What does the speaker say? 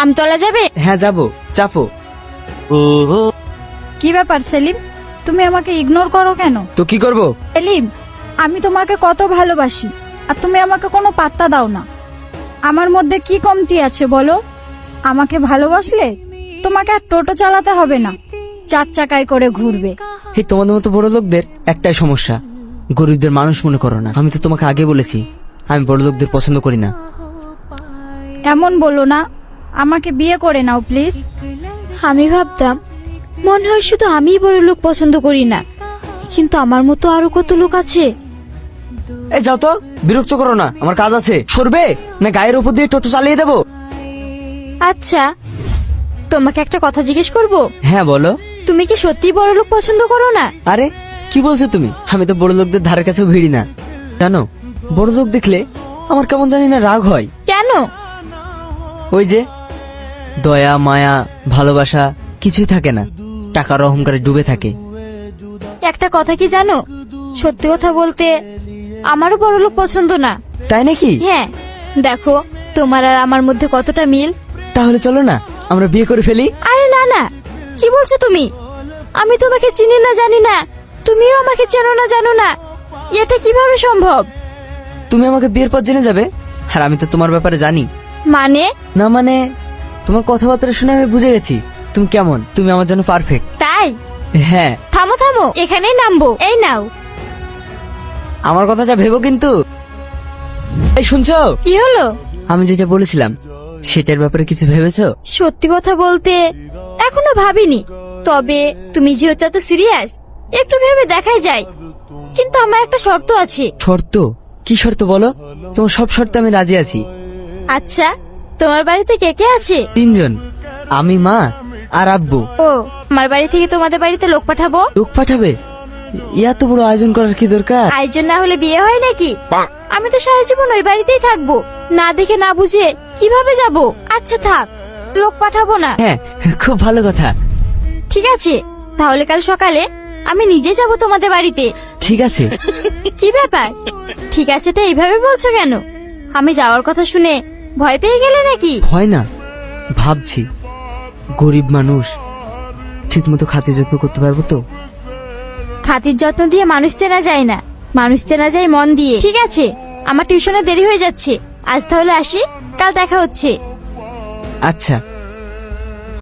আমতলা যাবে? হ্যাঁ যাবো, চাপো। কি ব্যাপার সেলিম, তুমি আমাকে ইগনোর করো কেন? তো কি করব? সেলিম, আমি তোমাকে কত ভালোবাসি আর তুমি আমাকে কোনো পাত্তা দাও না। আমার মধ্যে কি কমতি আছে বলো? আমাকে ভালোবাসলে তোমাকে আর টোটো চালাতে হবে না, 4 চাকায় করে ঘুরবে। এই তোমাদের মতো বড় লোকদের একটাই সমস্যা, গরিবদের মানুষ মনে করো না। আমি তো তোমাকে আগে বলেছি আমি বড় লোকদের পছন্দ করি না। এমন বলো না, আমাকে বিয়ে করে নাও প্লিজ। আমি ভাবতাম মনে হয় শুধু আমিই বড় লোক পছন্দ করি না, কিন্তু আমার মতো আরো কত লোক আছে। এই যাও তো, বিরক্ত করো না, আমার কাজ আছে। সরবে না গায়ের উপর দিয়ে টোটো চালিয়ে দেবো? আচ্ছা, তোমাকে একটা কথা জিজ্ঞেস করব। হ্যাঁ বলো। তুমি কি সত্যি বড় লোক পছন্দ করো না? আরে কি বলছো তুমি? আমি তো বড় লোকদের ধারের কাছেও ভিড়ি না। জানো, বড় লোক দেখলে আমার কেমন জানি না রাগ হয়। কেন? ওই যে দয়া মায়া ভালোবাসা কিছুই থাকে না, টাকার অহংকারে ডুবে থাকে। একটা কথা কি জানো, সত্যি কথা বলতে আমারও বড় লোক পছন্দ না। তাই নাকি? হ্যাঁ, দেখো তোমার আর আমার মধ্যে কতটা মিল। তাহলে চলো না আমরা বিয়ে করে ফেলি। আরে না না, কি বলছো তুমি? আমি তোমাকে চিনি না জানি না, তুমিও আমাকে চেনো না জানো না, এটা কিভাবে সম্ভব? তুমি আমাকে বিয়ের পর জেনে যাবে, আর আমি তো তোমার ব্যাপারে জানি। মানে? না মানে তোমার কথাবার্তা শুনে আমি বুঝে গেছি তুমি কেমন, তুমি আমার জন্য পারফেক্ট। তাই? হ্যাঁ। থামো থামো, এখানেই নামবো। এই নাও। আমার কথা যা ভেবো কিন্তু। এই শুনছো? কি হলো? আমি যেটা বলেছিলাম সেটার ব্যাপারে কিছু ভেবেছো? সত্যি কথা বলতে এখনো ভাবিনি, তবে তুমি যেহেতু এত সিরিয়াস, একটু ভেবে দেখাই যায়। কিন্তু আমার একটা শর্ত আছে। শর্ত? কি শর্ত বলো? তোমার সব শর্তে আমি রাজি আছি। আচ্ছা, তোমার বাড়িতে কে কে আছে? 3 জন, আমি, মা আর আব্বু। ও, আমার বাড়ি থেকে তোমাদের বাড়িতে লোক পাঠাবো। লোক পাঠাবে? এত বড় আয়োজন করার কি দরকার? আয়োজন না হলে বিয়ে হয় নাকি? আমি তো সারা জীবন ওই বাড়িতেই থাকবো, না দেখে না বুঝে কিভাবে যাব? আচ্ছা থাক, লোক পাঠাবো না। হ্যাঁ, খুব ভালো কথা। ঠিক আছে, তাহলে কাল সকালে আমি নিজে যাব তোমাদের বাড়িতে। ঠিক আছে। কি ব্যাপার, ঠিক আছে তো এইভাবে বলছো কেন? আমি যাওয়ার কথা শুনে ভয় পেয়ে গেলে নাকি? হয় না, ভাবছি গরিব মানুষ, ঠিক মতো খাতির যত্ন করতে পারবো তো? খাতির যত্ন দিয়ে মানুষ চেনা যায় না, মানুষ চেনা যায় মন দিয়ে। ঠিক আছে, আমার টিউশনে দেরি হয়ে যাচ্ছে, আজ তাহলে আসি, কাল দেখা হচ্ছে। আচ্ছা।